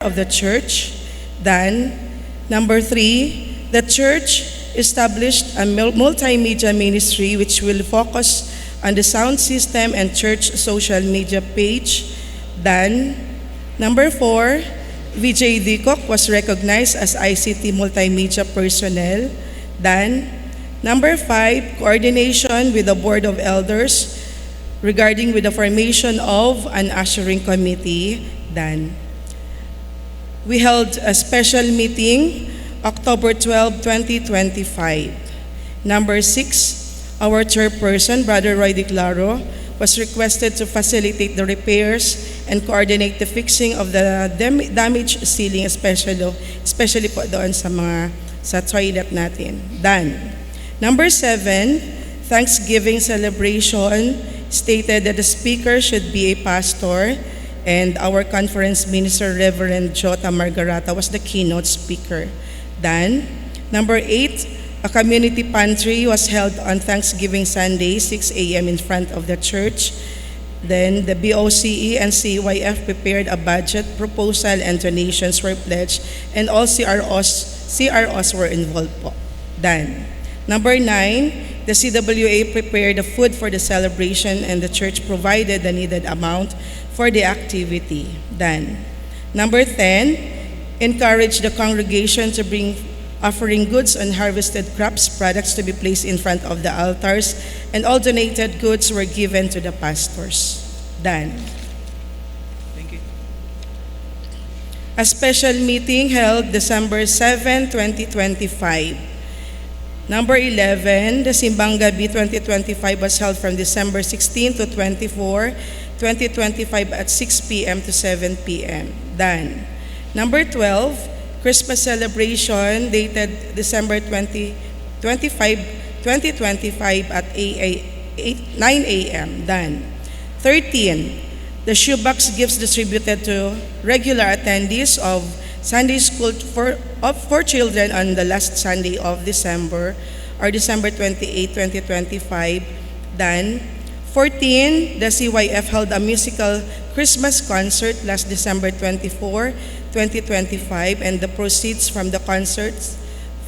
of the church. Then, number 3, the church established a multimedia ministry which will focus on the sound system and church social media page. Then, number 4, VJ Dicok was recognized as ICT multimedia personnel. Then, number 5, coordination with the Board of Elders regarding with the formation of an ushering committee. Then, we held a special meeting October 12, 2025. Number 6, our chairperson, Brother Roy Di Claro, was requested to facilitate the repairs and coordinate the fixing of the damaged ceiling, especially po doon sa toilet natin. Then, number 7, Thanksgiving celebration stated that the speaker should be a pastor, and our conference minister, Reverend Jota Margarata, was the keynote speaker. Then, number 8, a community pantry was held on Thanksgiving Sunday, 6 a.m. in front of the church. Then, the BOCE and CYF prepared a budget proposal and donations were pledged, and all CROs were involved po. Then, number 9, the CWA prepared the food for the celebration and the church provided the needed amount for the activity. Then, number 10, encourage the congregation to bring offering goods on harvested crops products to be placed in front of the altars, and all donated goods were given to the pastors. Then, Thank you. a special meeting held December 7, 2025. Number 11, the Simbang Gabi 2025 was held from December 16 to 24, 2025 at 6 p.m. to 7 p.m. Then, number 12, Christmas celebration dated December 2025 at 9 a.m. Then, 13, the shoebox gifts distributed to regular attendees of Sunday School for children on the last Sunday of December, or December 28, 2025. Then, 14, the CYF held a musical Christmas concert last December 24, 2025, and the proceeds from the concert's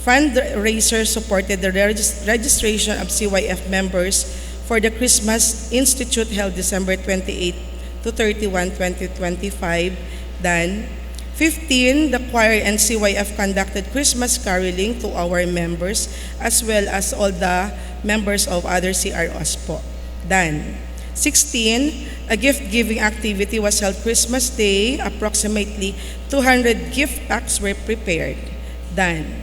fundraiser supported the registration of CYF members for the Christmas Institute held December 28 to 31, 2025. Then, 15, the choir and CYF conducted Christmas caroling to our members as well as all the members of other CROs po. Then, 16, a gift-giving activity was held Christmas Day. Approximately 200 gift packs were prepared. Then,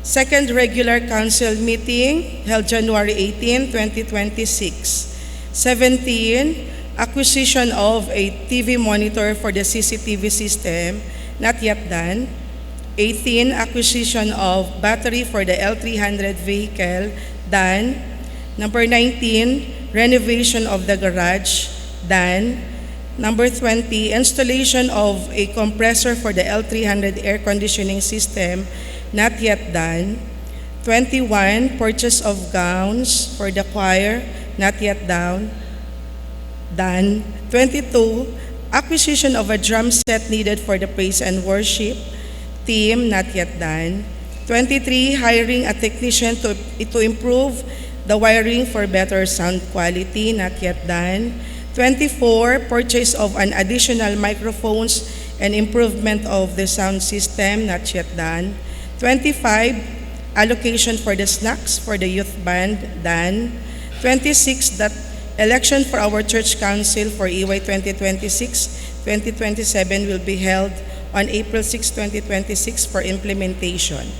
second regular council meeting held January 18, 2026. 17, acquisition of a TV monitor for the CCTV system, not yet done. 18, acquisition of battery for the L300 vehicle, done. Number 19, renovation of the garage, done. Number 20, installation of a compressor for the L300 air conditioning system, not yet done. 21, purchase of gowns for the choir, not yet done. 22, acquisition of a drum set needed for the praise and worship team, not yet done. 23, hiring a technician to improve the wiring for better sound quality, not yet done. 24, purchase of an additional microphones and improvement of the sound system, not yet done. 25, allocation for the snacks for the youth band, done. 26, that election for our church council for EY 2026-2027 will be held on April 6, 2026 for implementation.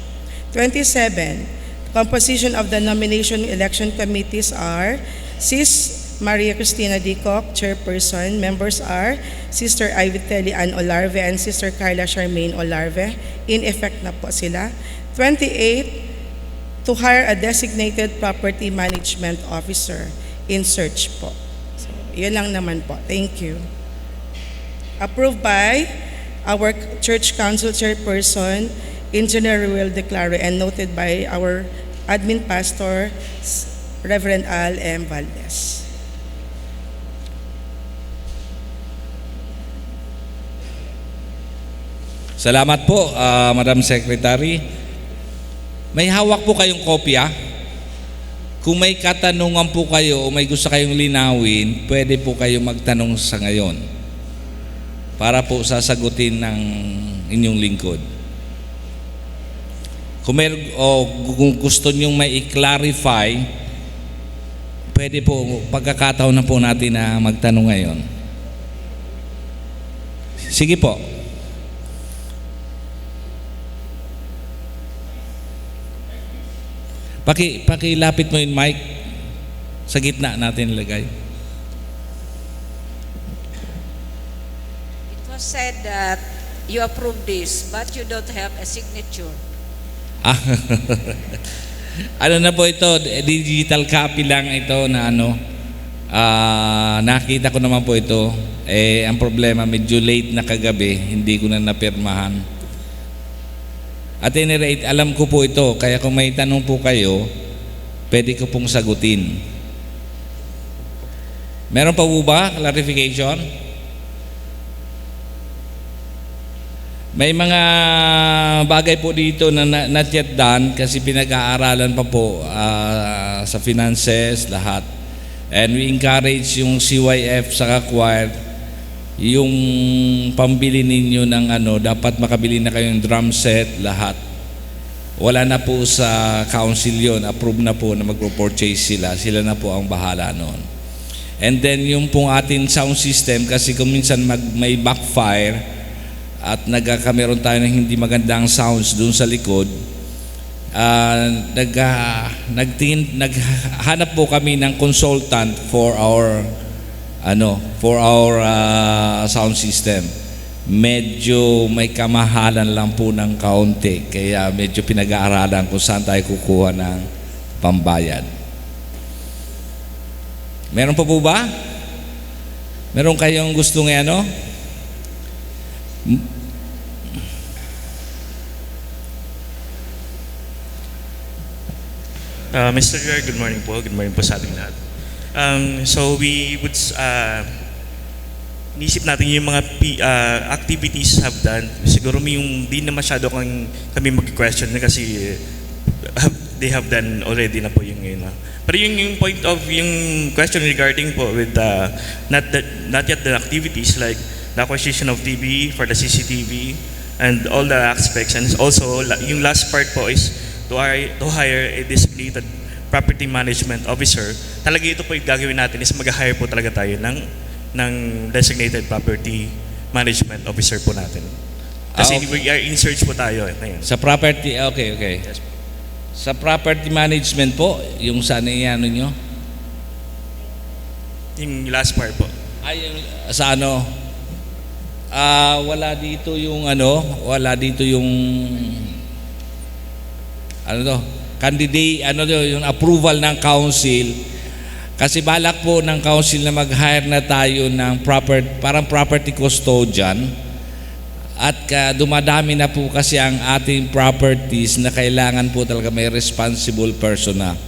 27, composition of the nomination election committees are Sis Maria Cristina Dicok, chairperson. Members are Sister Ivitelli Ann Olarve and Sister Carla Charmaine Olarve. In effect na po sila. 28, to hire a designated property management officer. In search po. So, yun lang naman po. Thank you. Approved by our Church Council Chairperson, Engineer Ruel Di Claro, and noted by our Admin Pastor, Reverend Al M. Valdez. Salamat po, Madam Secretary. May hawak po kayong kopya. Kung may katanungan po kayo o may gusto kayong linawin, pwede po kayo magtanong sa ngayon para po sasagutin ng inyong lingkod. Kung gusto nyong may i-clarify, pwede po, pagkakataon na po natin na magtanong ngayon. Sige po. Pakilapit mo yung mic sa gitna natin ilagay. It was said that you approve this, but you don't have a signature. Ah, ano na po ito, digital copy lang ito na nakita ko naman po ito. Ang problema, medyo late na kagabi, hindi ko na napirmahan. At any rate, alam ko po ito, kaya kung may tanong po kayo, pwede ko pong sagutin. Meron pa po ba clarification? May mga bagay po dito na not yet done kasi pinag-aaralan pa po sa finances, lahat. And we encourage yung CYF sa choir, yung pambili ninyo ng dapat makabili na kayong drum set, lahat. Wala na po sa council yun, approve na po na mag-purchase sila na po ang bahala noon. And then yung pong ating sound system, kasi kung minsan may backfire at nagkakameron tayo ng hindi magandang sounds dun sa likod, naghanap po kami ng consultant for our sound system. Medyo may kamahalan lang po ng kaunti, kaya medyo pinag-aaralan kung saan tayo kukuha ng pambayad. Meron pa po ba? Meron kayong gustong Mr. Chair, good morning po. Good morning po sa ating lahat. So we would inisip natin yung mga activities have done. Siguro yung di na masyado kami mag-question kasi they have done already na po yung yun. Pero yung point of yung question regarding po with not yet the activities like the acquisition of TV for the CCTV and all the aspects, and also yung last part po is to hire a designated property management officer. Talaga ito po yung gagawin natin is mag-hire po talaga tayo ng designated property management officer po natin. Kasi Okay. we are in search po tayo ngayon. Sa property, okay. Yes po. Sa property management po, yung saan nyo? Yung last part po. Ay, sa wala dito yung candidate, yung approval ng council. Kasi balak po ng council na mag-hire na tayo ng parang property custodian. At dumadami na po kasi ang ating properties na kailangan po talaga may responsible person na.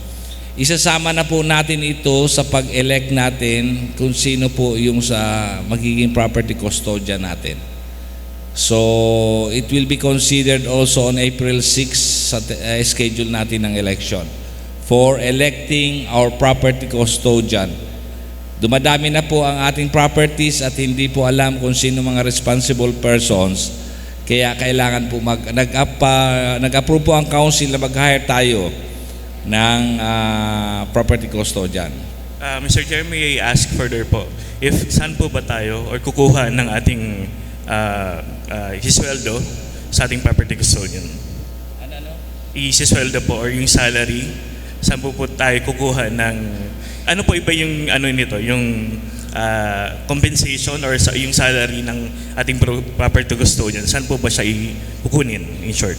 Isasama na po natin ito sa pag-elect natin kung sino po yung sa magiging property custodian natin. So, it will be considered also on April 6 sa schedule natin ng election for electing our property custodian. Dumadami na po ang ating properties at hindi po alam kung sino mga responsible persons. Kaya kailangan po nag-approve po ang council na mag-hire tayo ng property custodian. Mr. Chair, may I ask further po, if saan po ba tayo or kukuha ng ating hisweldo sa ating property custodian? Isisweldo po or yung salary, saan po tayo kukuha ng, ano po iba yung nito, yung compensation or yung salary ng ating property custodian, saan po ba siya kukunin in short?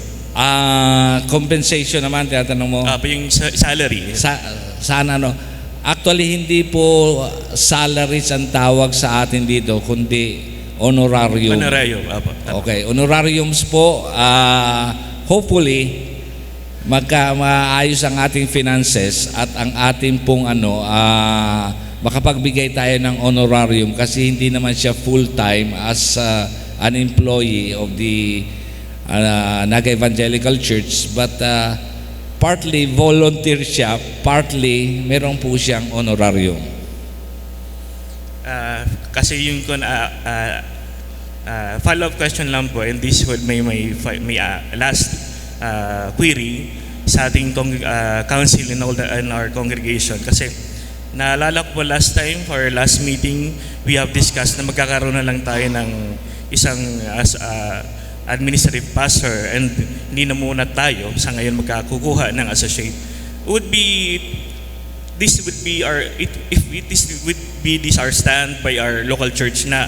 Compensation naman, tinatanong mo? Yung salary. Saan Actually, hindi po salaries ang tawag sa atin dito, kundi honorarium. Honorarium, Okay, honorariums po, hopefully, maayos ang ating finances at ang ating pong makapagbigay tayo ng honorarium kasi hindi naman siya full-time as an employee of the Naga Evangelical Church, but partly volunteer siya, partly meron po siyang honorarium. Kasi yung follow-up question lang po, and this would may last query sa ating council in our congregation. Kasi naalala ko po last time, for our last meeting, we have discussed na magkakaroon na lang tayo ng isang administrative pastor, and hindi na muna tayo sa ngayon magkakukuha ng associate. This would be our stand by our local church na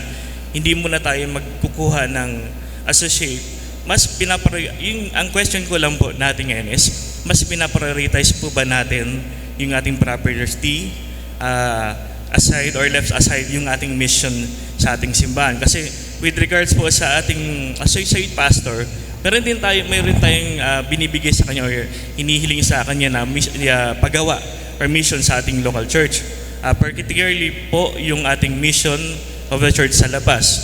hindi muna tayo magkukuha ng associate. Ang question ko lang po natin ngayon is, mas pinaprioritize po ba natin yung ating property aside or left aside yung ating mission sa ating simbahan? Kasi with regards po sa ating associate pastor, meron tayong binibigay sa kanya or hinihiling sa kanya na paggawa or mission sa ating local church. Particularly po yung ating mission of the church sa labas.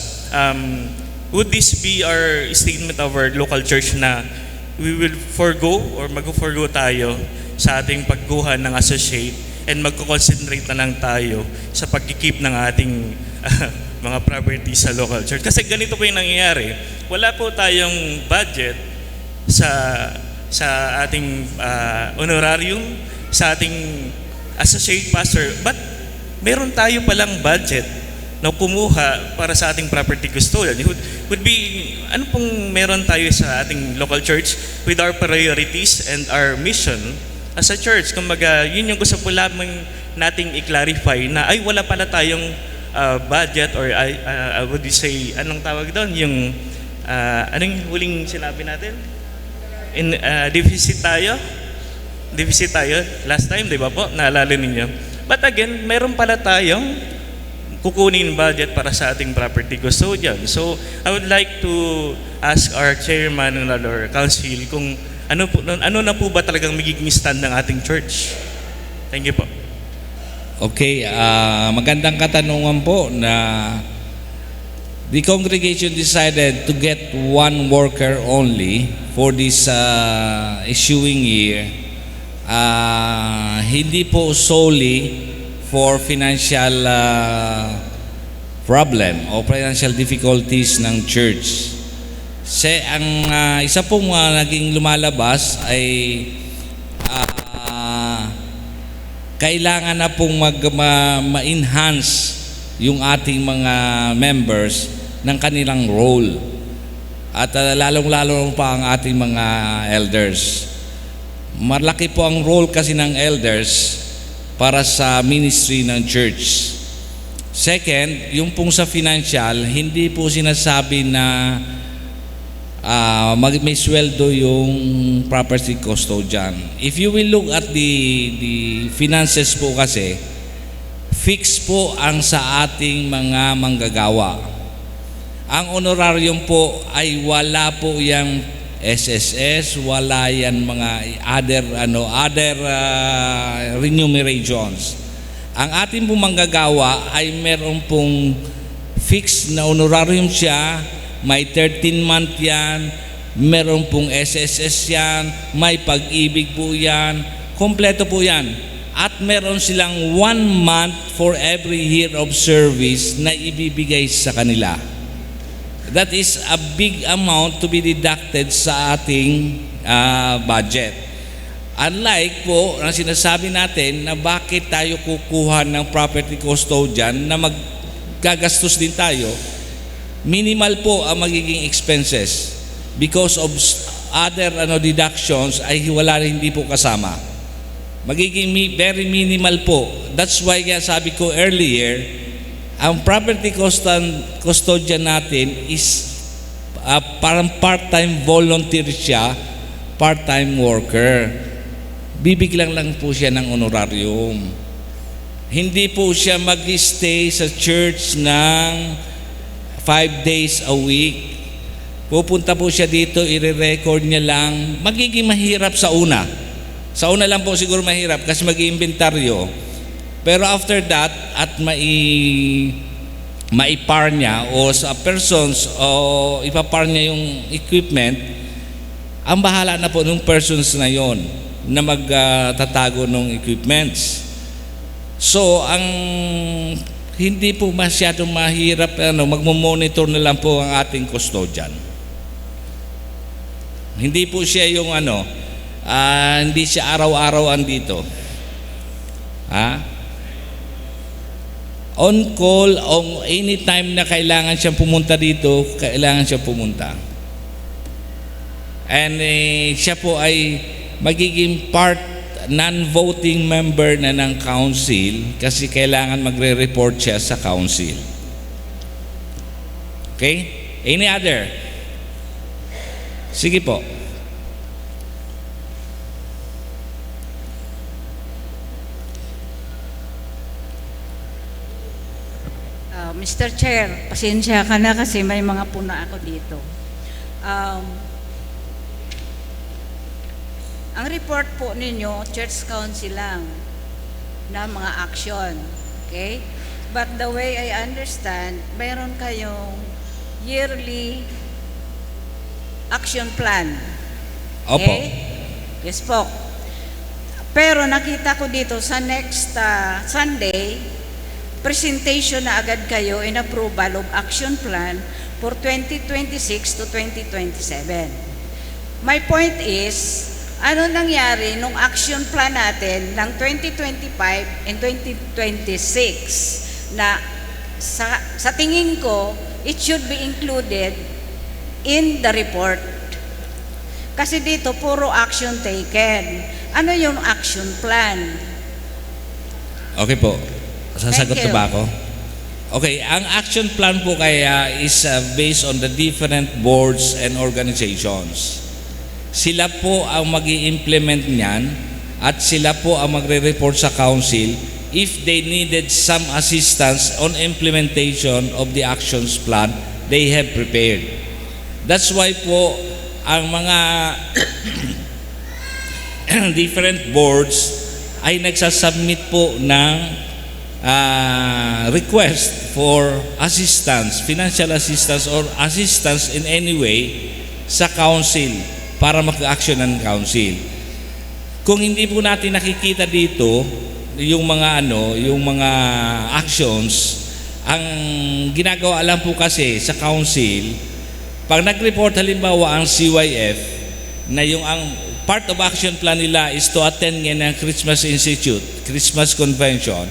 Would this be our statement of our local church na we will forgo or mag-forgo tayo sa ating pagkuha ng associate and magko-concentrate na lang tayo sa pag-keep ng ating mga property sa local church? Kasi ganito po yung nangyayari. Wala po tayong budget sa ating honorarium, sa ating associate pastor, but meron tayo palang budget na kumuha para sa ating property custodian. Would be, ano pong meron tayo sa ating local church with our priorities and our mission as a church? Kumbaga, yun yung gusto po lamang nating i-clarify na ay wala pala tayong budget or would you say, anong tawag doon? Yung, anong huling sinabi natin? Deficit tayo last time, di ba po? Naalala ninyo. But again, meron pala tayong kukunin budget para sa ating property custodian. So, I would like to ask our chairman and our council kung ano na po ba talagang magiging stand ng ating church. Thank you po. Okay, magandang katanungan po na the congregation decided to get one worker only for this issuing year. Hindi po solely for financial problem o financial difficulties ng church. Ang isa pong naging lumalabas ay kailangan na pong ma-enhance yung ating mga members ng kanilang role. At lalong-lalo pa ang ating mga elders. Malaki po ang role kasi ng elders para sa ministry ng church. Second, yung pong sa financial, hindi po sinasabi na may sweldo yung property custodian. If you will look at the finances po kasi, fixed po ang sa ating mga manggagawa. Ang honorarium po ay wala po yung SSS, wala yan mga other remunerations. Ang ating pong manggagawa ay meron pong fixed na honorarium siya, may 13-month yan, meron pong SSS yan, may pag-ibig po yan, kompleto po yan. At meron silang 1 month for every year of service na ibibigay sa kanila. That is a big amount to be deducted sa ating budget. Unlike po, ang sinasabi natin na bakit tayo kukuha ng property custodian na maggagastos din tayo, minimal po ang magiging expenses because of other deductions ay hindi po kasama. Magiging very minimal po. That's why sabi ko earlier, ang property custodian natin is parang part-time volunteer siya, part-time worker. Bibigyan lang po siya ng honorarium. Hindi po siya mag-stay sa church ng 5 days a week. Pupunta po siya dito, i-record niya lang. Magiging mahirap sa una. Sa una lang po siguro mahirap kasi mag-iinventaryo. Pero after that, at maipar niya o sa persons o ipapar niya yung equipment, ang bahala na po ng persons na yon na magtatago ng equipments. So, ang hindi po masyadong mahirap, magmo-monitor na lang po ang ating custodian. Hindi po siya yung hindi siya araw-araw andito. On call, anytime na kailangan siyang pumunta dito, kailangan siyang pumunta. And siya po ay magiging non-voting member na ng council kasi kailangan magre-report siya sa council. Okay? Any other? Sige po. Mr. Chair, pasensya ka na kasi may mga puna ako dito. Ang report po ninyo, Church Council lang na mga action. Okay? But the way I understand, mayroon kayong yearly action plan. Opo. Okay? Yes po. Pero nakita ko dito sa next Sunday, presentation na agad kayo in approval of action plan for 2026 to 2027. My point is, ano nangyari nung action plan natin ng 2025 and 2026 na sa tingin ko, it should be included in the report. Kasi dito, puro action taken. Ano yung action plan? Okay po. Sasagot Thank na ba you. ako? Okay, ang action plan po kaya is based on the different boards and organizations. Sila po ang mag-i-implement niyan at sila po ang magre-report sa council if they needed some assistance on implementation of the actions plan they have prepared. That's why po ang mga different boards ay nagsasubmit po ng request for assistance, financial assistance or assistance in any way sa council para mag-action ng council. Kung hindi po natin nakikita dito yung mga actions, ang ginagawa lang po kasi sa council, pag nag-report halimbawa ang CYF na yung ang part of action plan nila is to attend ng Christmas Institute, Christmas Convention,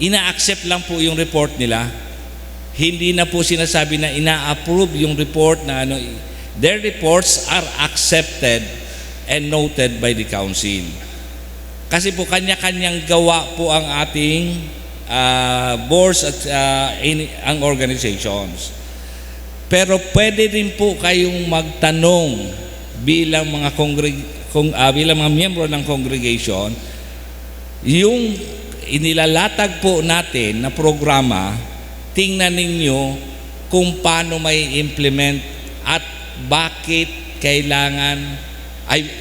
ina-accept lang po yung report nila. Hindi na po sinasabi na ina-approve yung report na their reports are accepted and noted by the council. Kasi po kanya-kanyang gawa po ang ating boards at ang organizations. Pero pwede rin po kayong magtanong bilang mga bilang mga miyembro ng congregation, yung inilalatag po natin na programa, tingnan ninyo kung paano may implement at bakit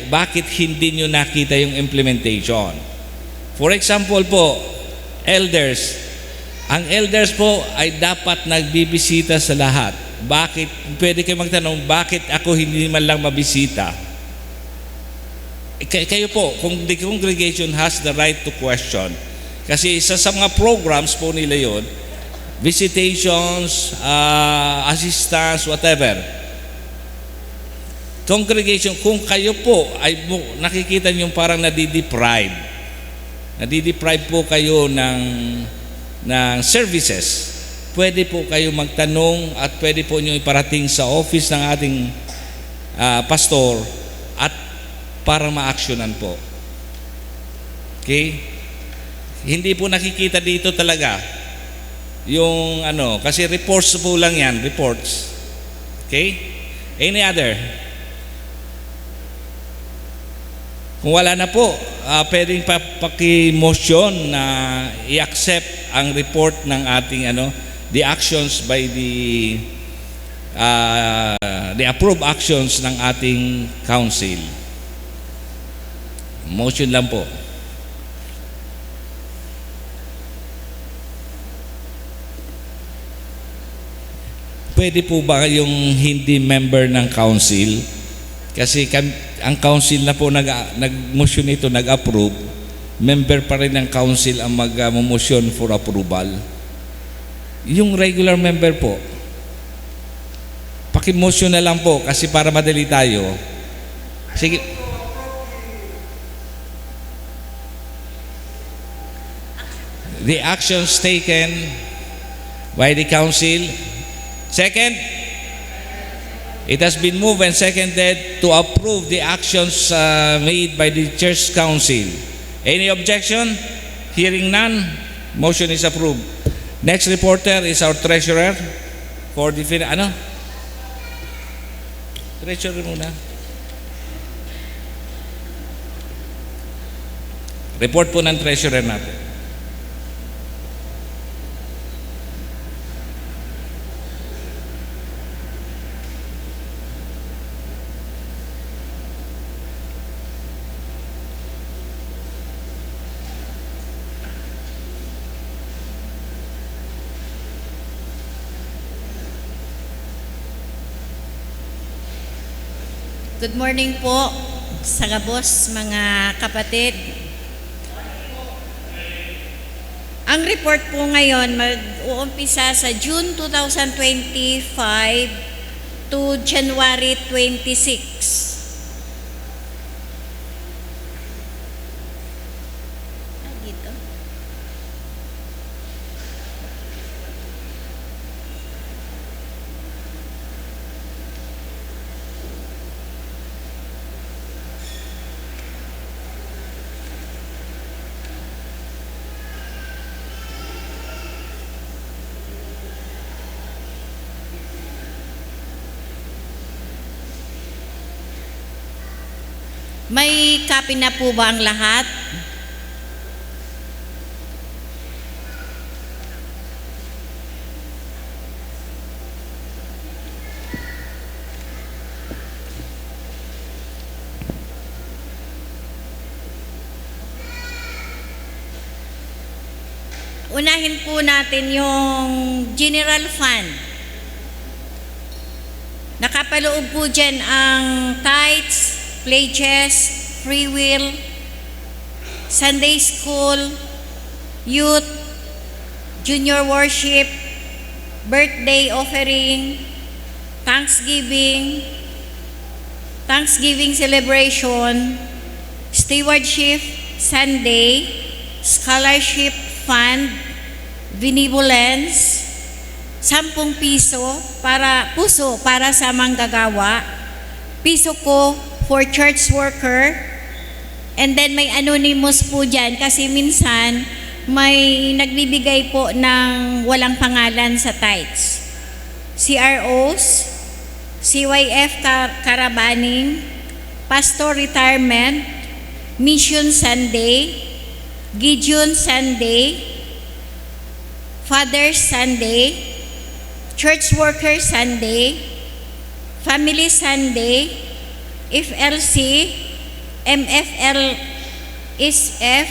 bakit hindi nyo nakita yung implementation. For example po, elders. Ang elders po ay dapat nagbibisita sa lahat. Bakit? Pwede kayo magtanong, bakit ako hindi man lang mabisita? Kayo po, kung the congregation has the right to question. Kasi isa sa mga programs po nila yon, visitations, assistance, whatever. Congregation, kung kayo po ay nakikita niyo parang nadideprive po kayo ng services, pwede po kayo magtanong at pwede po niyo iparating sa office ng ating pastor at para ma-actionan po. Okay? Hindi po nakikita dito talaga yung kasi reports po lang yan, reports. Okay? Any other? Kung wala na po, pwedeng paki-motion na i-accept ang report ng ating the actions by the approved actions ng ating council. Motion lang po. Pwede po ba yung hindi member ng council Kasi ang council na po nag-motion nito, nag-approve, member pa rin ng council ang mag-motion for approval. Yung regular member po, paki-motion na lang po kasi para madali tayo. Sige. The actions taken by the council. Second, it has been moved and seconded to approve the actions made by the church council. Any objection? Hearing none, motion is approved. Next reporter is our treasurer for the treasurer muna. Report po ng treasurer natin. Good morning po sa gabos, mga kapatid. Ang report po ngayon mag-uumpisa sa June 2025 to January 26. Dito. May copy na po ba ang lahat? Unahin po natin yung general fund. Nakapaloob po dyan ang tithes, pledges, free will, Sunday school, youth, junior worship, birthday offering, Thanksgiving celebration, stewardship Sunday, scholarship fund, benevolence, 10 puso para sa manggagawa, piso ko for church worker, and then may anonymous po dyan kasi minsan may nagbibigay po ng walang pangalan sa tithes. CROs, CYF Carabaning, Pastor Retirement, Mission Sunday, Gideon Sunday, Father's Sunday, Church Worker Sunday, Family Sunday, FLC, MFL SF,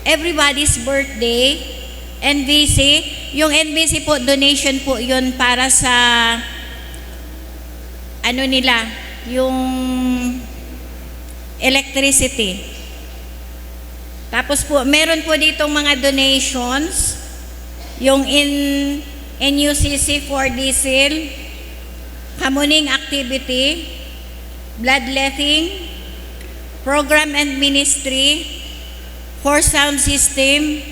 everybody's birthday, NBC. Yung NBC po, donation po yun para sa yung electricity. Tapos po, meron po ditong mga donations, yung NUCC for diesel, Kamuning activity, bloodletting, program and ministry, for sound system,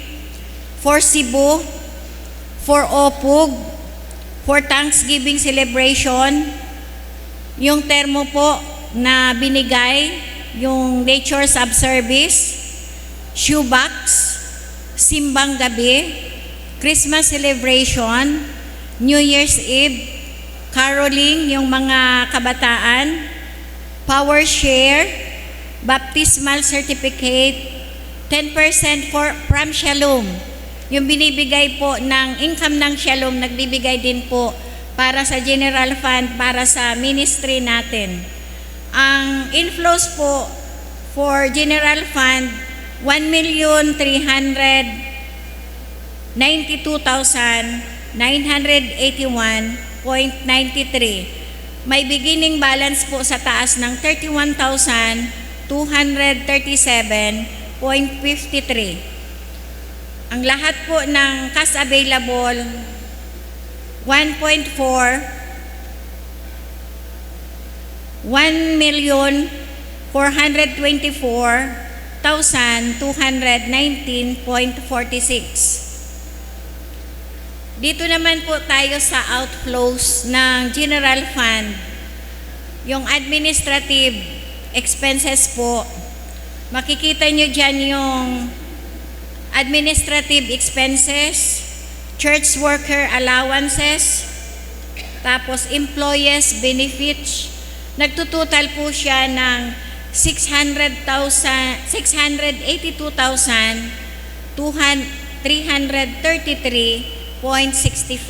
for Cebu, for OPUG, for Thanksgiving celebration, yung termo po na binigay, yung Nature's of Service, shoebox, simbang gabi, Christmas celebration, New Year's Eve, caroling, yung mga kabataan, power share, baptismal certificate, 10% from Shalom. Yung binibigay po ng income ng Shalom, nagbibigay din po para sa general fund, para sa ministry natin. Ang inflows po for general fund, 1,392,981.93. may beginning balance po sa taas ng 31,237.53. Ang lahat po ng cash available, 1,424,219.46. Dito naman po tayo sa outflows ng General Fund. Yung administrative expenses po, makikita nyo dyan yung administrative expenses, church worker allowances, tapos employees benefits. Nagtutotal po siya ng 600,682,333.65.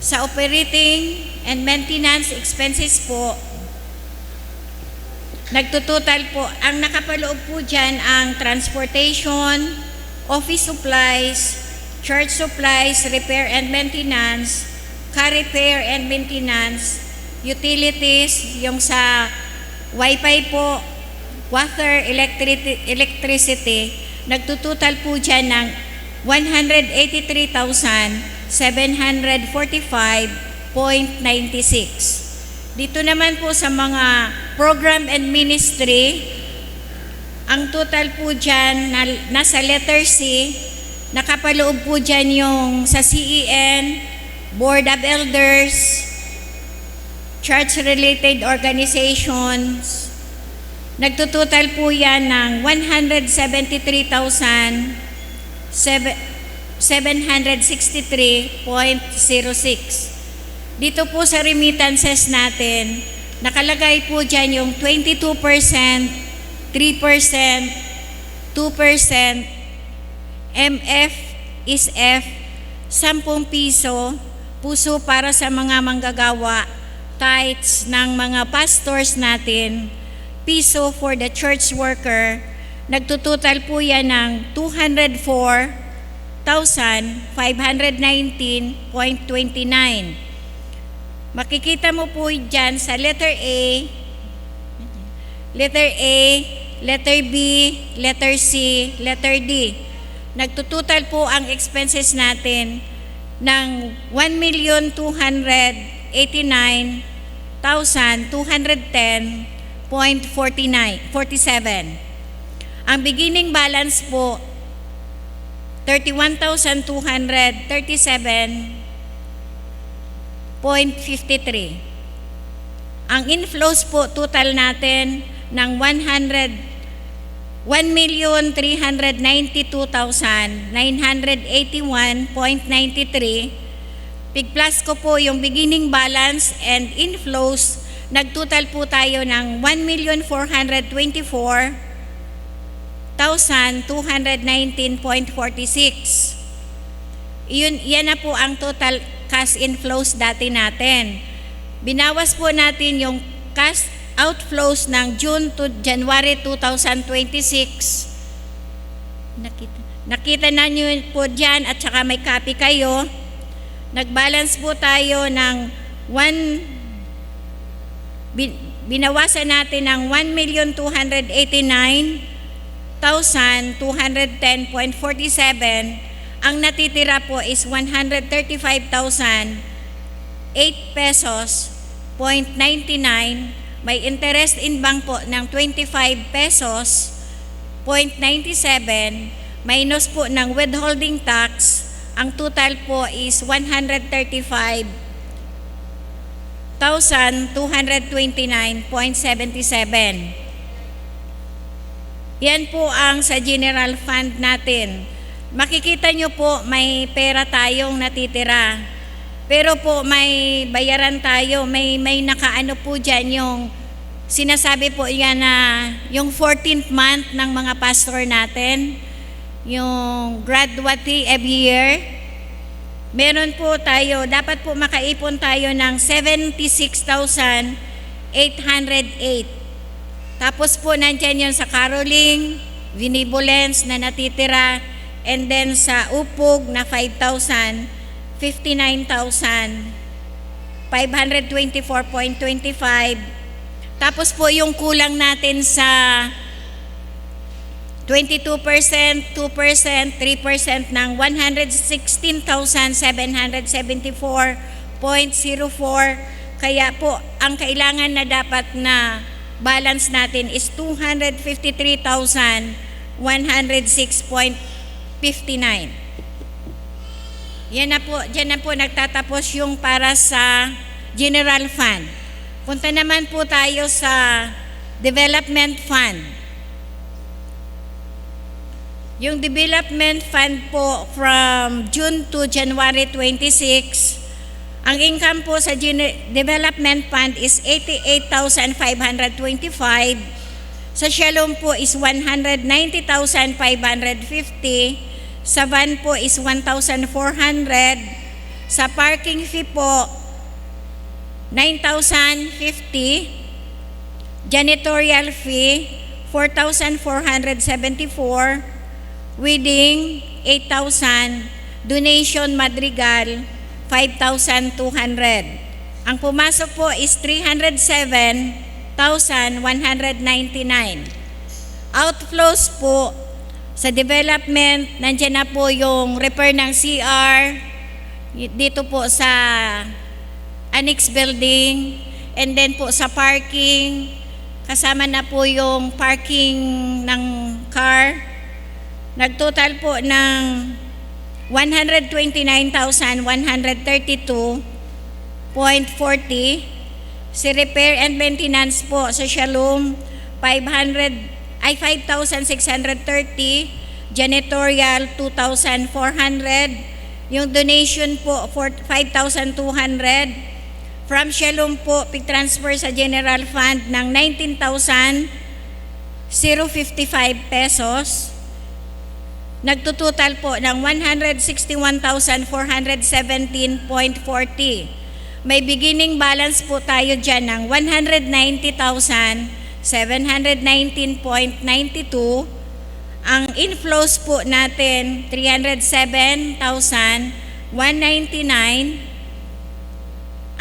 Sa operating and maintenance expenses po, nagtutotal po, ang nakapaloob po dyan ang transportation, office supplies, church supplies, repair and maintenance, car repair and maintenance, utilities, yung sa wifi po, water, electricity, nagtutotal po dyan ng 183,745.96. Dito naman po sa mga program and ministry, ang total po dyan nasa letter C, nakapaloob po dyan yung sa CEN, Board of Elders, church-related organizations. Nagtutotal po yan ng 173,763.06. Dito po sa remittances natin, nakalagay po dyan yung 22%, 3%, 2%, MF is F, 10 piso, puso para sa mga manggagawa, tithes ng mga pastors natin, piso for the church worker. Nagtutotal po yan ng 204,519.29. Makikita mo po dyan sa letter A, letter B, letter C, letter D. Nagtutotal po ang expenses natin ng 1,289,210.47. Ang beginning balance po, 31,237.53. Ang inflows po total natin ng 1,392,981.93. Pig-plus ko po yung beginning balance and inflows, nagtotal po tayo ng 1,424,219.46. Yan na po ang total cash inflows dati natin. Binawas po natin yung cash outflows ng June to January 2026. Nakita na nyo po dyan at saka may copy kayo. Nagbalance po tayo ng binawasan natin ng 1,289,210.47. Ang natitira po is 135,008 pesos .99. May interest in bank po ng 25 pesos .97 minus po ng withholding tax. Ang total po is 135,229.77. Yan po ang sa general fund natin. Makikita nyo po may pera tayong natitira. Pero po may bayaran tayo, may nakaano po dyan yung sinasabi po yan na yung 14th month ng mga pastor natin, yung gratuity every year. Meron po tayo, dapat po makaipon tayo ng 76,808. Tapos po nandyan yun sa caroling, benevolence na natitira, and then sa upog na 5,000, 59,000. 524.25. Tapos po yung kulang natin sa 22%, 2%, 3% ng 116,774.04. Kaya po, ang kailangan na dapat na balance natin is 253,106.59. Yan na po, dyan na po nagtatapos yung para sa General Fund. Punta naman po tayo sa Development Fund. Yung Development Fund po from June to January 26, ang income po sa Development Fund is 88,525. Sa Shalom po is 190,550. Sa van po is 1,400. Sa parking fee po, 9,050. Janitorial fee, 4,474. Wedding, 8,000. Donation madrigal, 5,200. Ang pumasok po is 307,199. Outflows po sa development, nandiyan na po yung repair ng CR, dito po sa annex building, and then po sa parking, kasama na po yung parking ng car. Nagtotal po ng 129,132.40. Si repair and maintenance po sa Shalom, 5,630. Janitorial, 2,400. Yung donation po, 5,200. From Shalom po, transfer sa General Fund ng 19,055 pesos. Nagtutotal po ng 161,417.40. May beginning balance po tayo dyan ng 190,719.92. Ang inflows po natin, 307,199.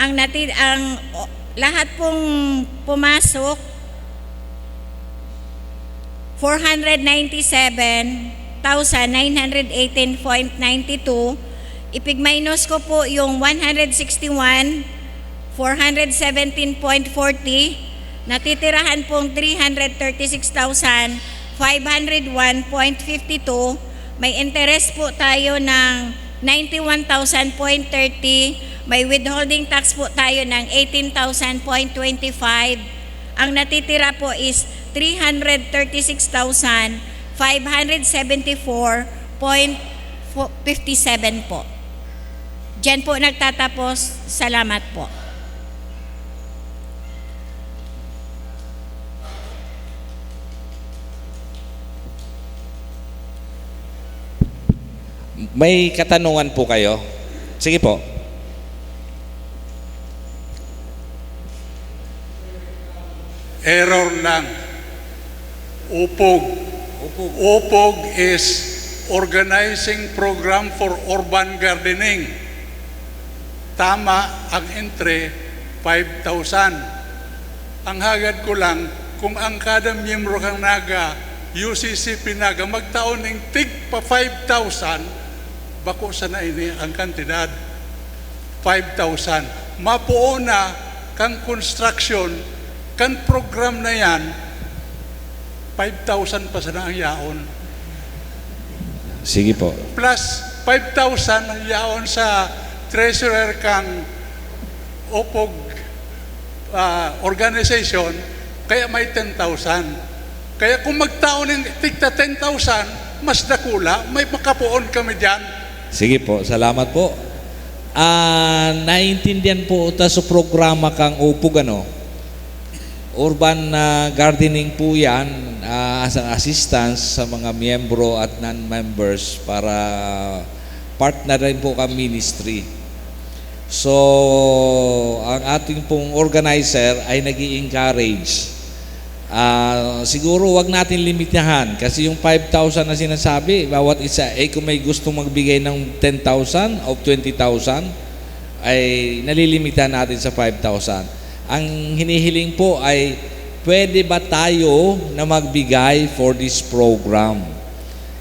Ang lahat pong pumasok, 497,918.92. Ipig-minus ko po yung 161,417.40. Natitirahan pong 336,501.52. May interest po tayo ng 91,000.30. May withholding tax po tayo ng 18,000.25. Ang natitira po is 336,574.57 po. Diyan po nagtatapos. Salamat po. May katanungan po kayo? Sige po. Error lang. UPOG. UPOG is Organizing Program for Urban Gardening. Tama ang entry, 5,000. Ang hagad ko lang, kung ang kada miyembro kang naga, UCC Pinaga, magtaon ng tig pa 5,000, bako sana ini ang kantidad, 5,000. Mapuo na kang construction, kan program na yan, 5,000 pa sana ang yaon. Sige po. Plus 5,000 ang yaon sa treasurer kang OPOG organization, kaya may 10,000. Kaya kung magtaon ng tigta 10,000, mas dakula, may makapuon kami dyan. Sige po, salamat po. Naintindihan po ta sa programa kang UPOG, ano? Urban gardening po yan as an assistance sa mga miyembro at non-members para partner rin po kang ministry. So, ang ating pong organizer ay nag-i-encourage. Siguro wag natin limitahan kasi yung 5,000 na sinasabi, bawat isa, kung may gusto magbigay ng 10,000 o 20,000, ay nalilimita natin sa 5,000. Ang hinihiling po ay pwede ba tayo na magbigay for this program?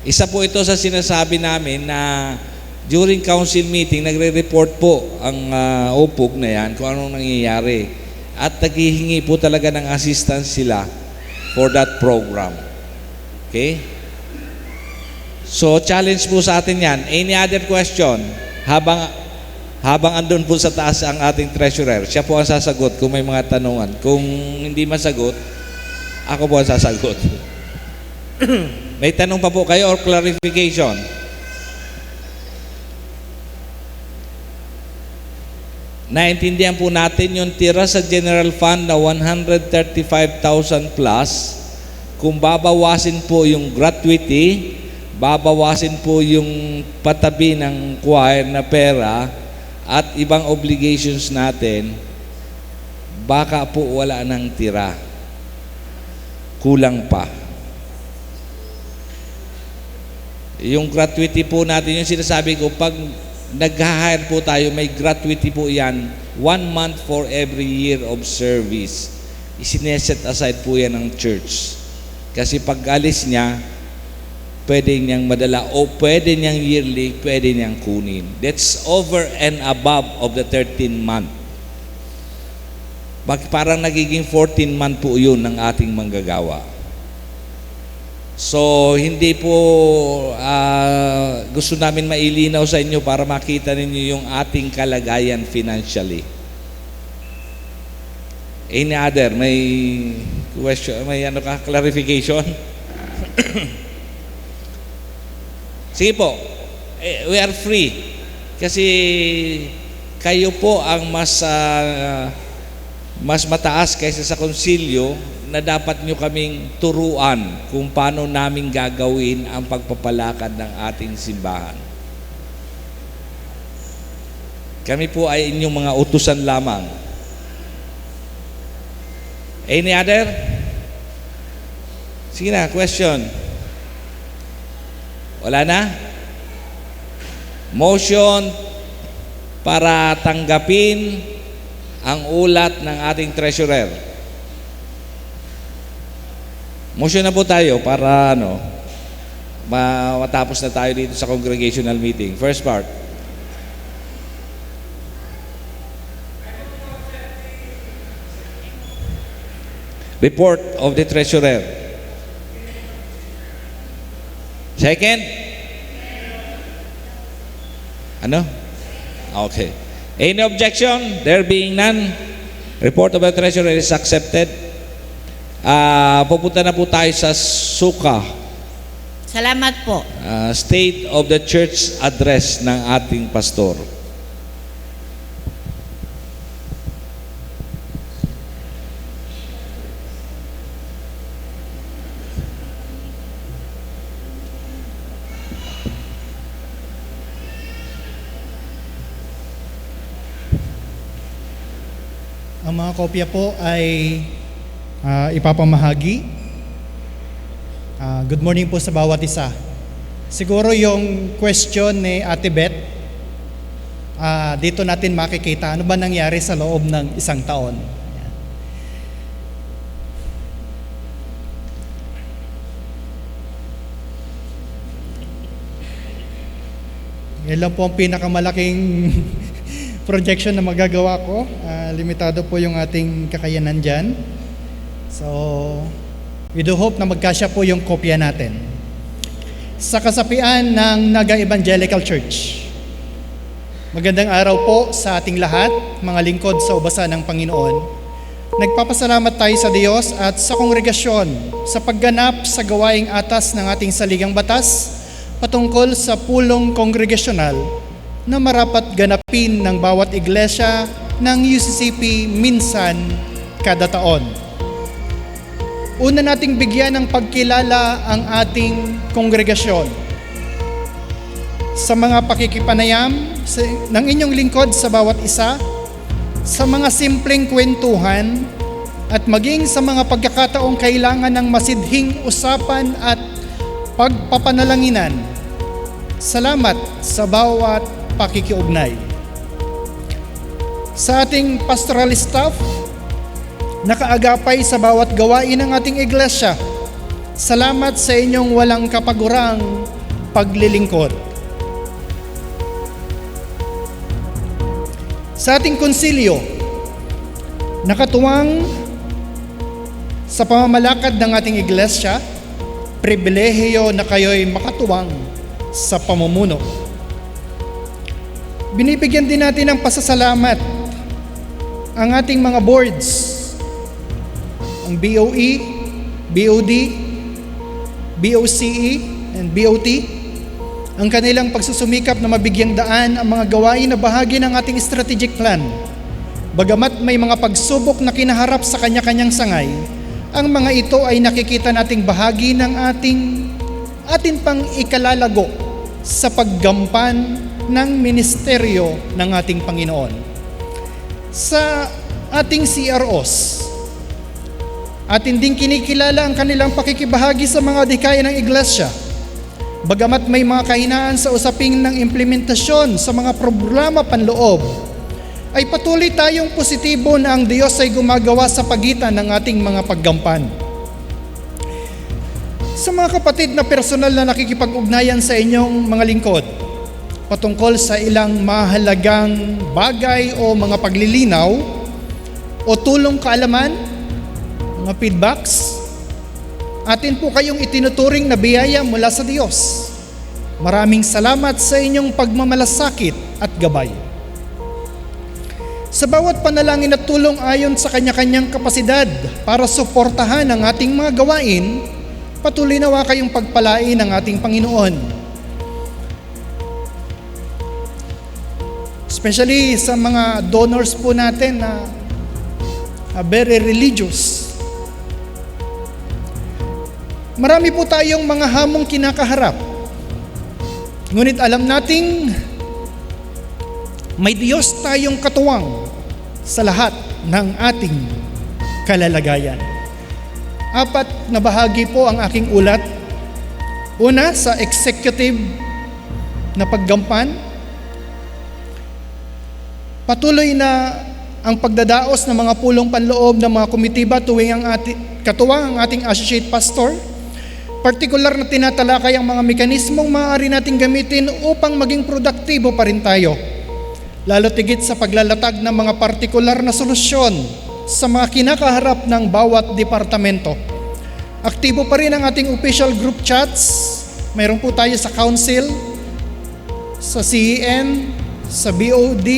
Isa po ito sa sinasabi namin na during council meeting, nagre-report po ang OPUG na yan kung anong nangyayari. At naghihingi po talaga ng assistance sila for that program. Okay? So, challenge po sa atin yan. Any other question? Habang andun po sa taas ang ating treasurer, siya po ang sasagot kung may mga tanungan. Kung hindi masagot, ako po ang sasagot. May tanong pa po kayo or clarification? Naintindihan po natin yung tira sa general fund na 135,000 plus. Kung babawasin po yung gratuity, babawasin po yung patabi ng choir na pera at ibang obligations natin, baka po wala nang tira. Kulang pa. Yung gratuity po natin, yung sinasabi ko, pag nag-hire po tayo, may gratuity po yan, 1 month for every year of service. Isineset aside po yan ng church. Kasi pag alis niya, pwede niyang madala o pwede niyang yearly, pwede niyang kunin. That's over and above of the 13 month. Parang nagiging 14 month po yun ng ating manggagawa. So, hindi po gusto namin mailinaw sa inyo para makita ninyo yung ating kalagayan financially. Any other? May question? May clarification? Sige po. We are free. Kasi kayo po ang mas mataas kaysa sa konsilyo na dapat nyo kaming turuan kung paano namin gagawin ang pagpapalakad ng ating simbahan. Kami po ay inyong mga utusan lamang. Any other? Sige na, question. Wala na? Motion para tanggapin ang ulat ng ating treasurer. Motion na po tayo para matapos na tayo dito sa congregational meeting. First part. Report of the treasurer. Second? Ano? Okay. Any objection? There being none, report of the treasurer is accepted. Pupunta na po tayo sa suka. Salamat po. State of the church address ng ating pastor. Ang mga kopya po ay ipapamahagi. Good morning po sa bawat isa. Siguro yung question ni Ate Beth, dito natin makikita ano ba nangyari sa loob ng isang taon. Yan lang po ang pinakamalaking projection na magagawa ko. Limitado po yung ating kakayanan dyan. So, we do hope na magkasya po yung kopya natin. Sa kasapian ng Naga Evangelical Church, magandang araw po sa ating lahat, mga lingkod sa ubasan ng Panginoon. Nagpapasalamat tayo sa Diyos at sa kongregasyon sa pagganap sa gawaing atas ng ating saligang batas patungkol sa pulong kongregasyonal na marapat ganapin ng bawat iglesia ng UCCP minsan kada taon. Una nating bigyan ng pagkilala ang ating kongregasyon. Sa mga pakikipanayam ng inyong lingkod sa bawat isa, sa mga simpleng kwentuhan, at maging sa mga pagkakataong kailangan ng masidhing usapan at pagpapanalanginan. Salamat sa bawat pakikiugnay. Sa ating pastoral staff, nakaagapay sa bawat gawain ng ating iglesia, salamat sa inyong walang kapagurang paglilingkod. Sa ating konsilyo, nakatuwang sa pamamalakad ng ating iglesia, pribilehiyo na kayo'y makatuwang sa pamumuno. Binibigyan din natin ng pasasalamat ang ating mga boards, ang BOE, BOD, BOCE, and BOT, ang kanilang pagsusumikap na mabigyang daan ang mga gawain na bahagi ng ating strategic plan. Bagamat may mga pagsubok na kinaharap sa kanya-kanyang sangay, ang mga ito ay nakikita nating bahagi ng atin pang ikalalago sa paggampan ng ministeryo ng ating Panginoon. Sa ating CROs, atin ding kinikilala ang kanilang pakikibahagi sa mga dikaya ng iglesia. Bagamat may mga kahinaan sa usaping ng implementasyon sa mga programa panloob, ay patuloy tayong positibo na ang Diyos ay gumagawa sa pagitan ng ating mga paggampan. Sa mga kapatid na personal na nakikipag-ugnayan sa inyong mga lingkod, patungkol sa ilang mahalagang bagay o mga paglilinaw o tulong kaalaman, mga feedbacks, atin po kayong itinuturing na biyaya mula sa Diyos. Maraming salamat sa inyong pagmamalasakit at gabay. Sa bawat panalangin at tulong ayon sa kanya-kanyang kapasidad para suportahan ang ating mga gawain, patuloy nawa kayong pagpalain ng ating Panginoon. Especially sa mga donors po natin na very religious. Marami po tayong mga hamong kinakaharap. Ngunit alam nating may Diyos tayong katuwang sa lahat ng ating kalalagayan. 4 na bahagi po ang aking ulat. Una, sa executive na paggampan. Patuloy na ang pagdadaos ng mga pulong panloob ng mga komitiba tuwing katuwang ang ating associate pastor. Partikular na tinatalakay ang mga mekanismong maaari nating gamitin upang maging produktibo pa rin tayo. Lalo tigit sa paglalatag ng mga partikular na solusyon sa mga kinakaharap ng bawat departamento. Aktibo pa rin ang ating official group chats. Mayroon po tayo sa council, sa CEN, sa BOD,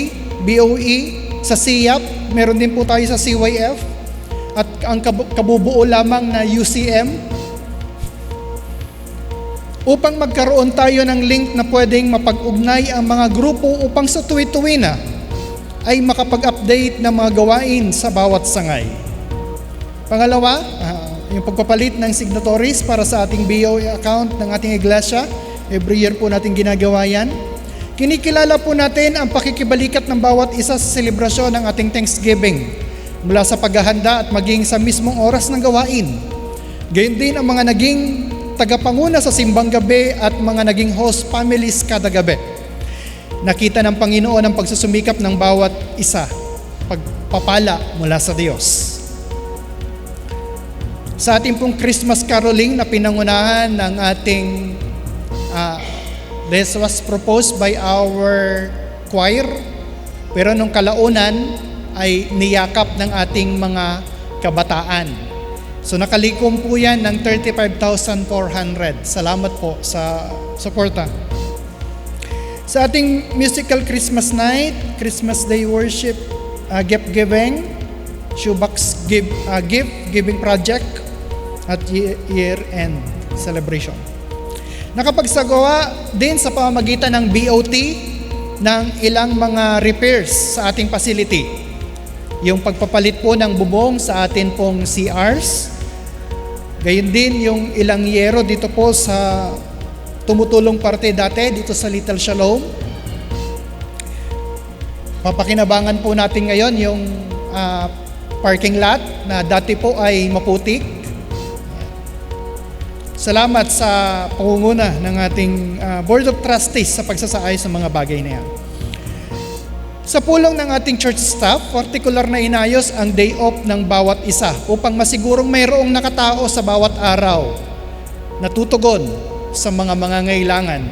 BOE, sa CIAP, meron din po tayo sa CYF, at ang kabubuo lamang na UCM, upang magkaroon tayo ng link na pwedeng mapag-ugnay ang mga grupo upang sa tuwi-tuwi na ay makapag-update ng mga gawain sa bawat sangay. Pangalawa, yung pagpapalit ng signatories para sa ating BOE account ng ating iglesia. Every year po natin ginagawa yan. Kinikilala po natin ang pakikibalikat ng bawat isa sa selebrasyon ng ating Thanksgiving, mula sa paghahanda at maging sa mismong oras ng gawain. Gayon din ang mga naging tagapanguna sa simbang gabi at mga naging host families kada gabi. Nakita ng Panginoon ang pagsusumikap ng bawat isa, pagpapala mula sa Diyos. Sa ating pong Christmas caroling na pinangunahan ng ating this was proposed by our choir, pero nung kalaunan ay niyakap ng ating mga kabataan. So nakalikom po yan ng 35,400. Salamat po sa suporta. Sa ating musical Christmas night, Christmas Day worship, gift giving, shoebox gift giving project, at year-end celebration. Nakapagsagawa din sa pamamagitan ng BOT ng ilang mga repairs sa ating facility. Yung pagpapalit po ng bubong sa atin pong CRs, gayon din yung ilang yero dito po sa tumutulong parte dati dito sa Little Shalom. Papakinabangan po natin ngayon yung parking lot na dati po ay maputik. Salamat sa pangunguna ng ating Board of Trustees sa pagsasaayos ng mga bagay na yan. Sa pulong ng ating church staff, particular na inayos ang day off ng bawat isa upang masigurong mayroong nakatao sa bawat araw na tutugon sa mga mangangailangan.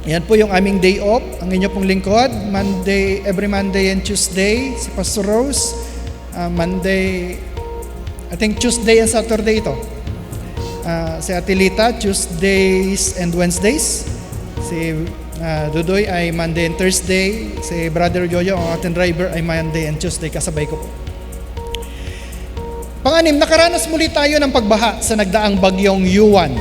Yan po yung aming day off. Ang inyo pong lingkod, every Monday and Tuesday, si Pastor Rose. Monday, I think Tuesday and Saturday ito. Si Atilita, Tuesdays and Wednesdays. Si Dudoy ay Monday and Thursday. Si Brother Jojo, ang ating driver, ay Monday and Tuesday. Kasabay ko po. Pang-anim, nakaranas muli tayo ng pagbaha sa nagdaang bagyong Yuan.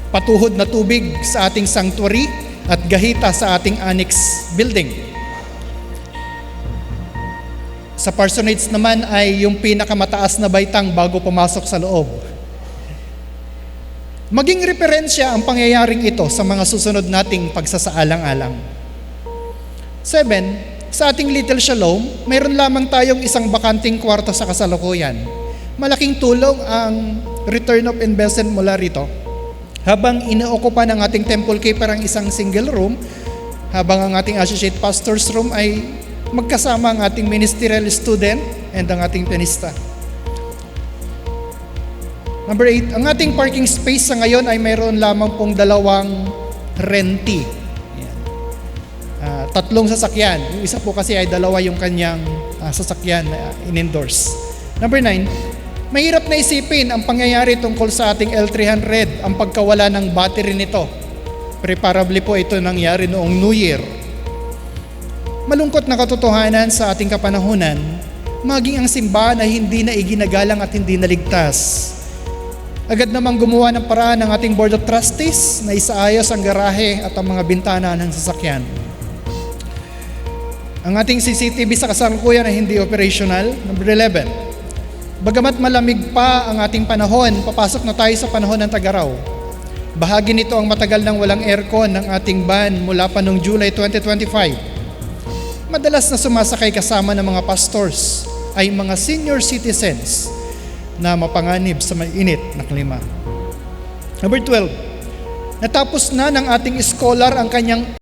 Patuhod na tubig sa ating sanctuary at gahita sa ating annex building. Sa parsonage naman ay yung pinakamataas na baitang bago pumasok sa loob. Maging referensya ang pangyayaring ito sa mga susunod nating pagsasaalang-alang. 7. Sa ating Little Shalom, mayroon lamang tayong isang bakanting kwarto sa kasalukuyan. Malaking tulong ang return of investment mula rito. Habang inookupa ng ating temple keeper ang isang single room, habang ang ating associate pastor's room ay magkasama ang ating ministerial student and ang ating pianista. Number 8, ang ating parking space sa ngayon ay mayroon lamang pong 2 renti. 3 sasakyan. Yung isa po kasi ay 2 yung kanyang sasakyan na in-endorse. Number 9, mahirap na isipin ang pangyayari tungkol sa ating L300, ang pagkawala ng battery nito. Preparably po ito nangyari noong New Year. Malungkot na katotohanan sa ating kapanahunan, maging ang simbahan ay hindi na iginagalang at hindi naligtas. Agad namang gumawa ng paraan ng ating Board of Trustees na isaayos ang garahe at ang mga bintana ng sasakyan. Ang ating CCTV sa kasalukuyan ay hindi operational. Number 11. Bagamat malamig pa ang ating panahon, papasok na tayo sa panahon ng tag-araw. Bahagi nito ang matagal nang walang aircon ng ating van mula pa noong July 2025. Madalas na sumasakay kasama ng mga pastors ay mga senior citizens na mapanganib sa mainit na klima. Number 12. Natapos na ng ating scholar ang kanyang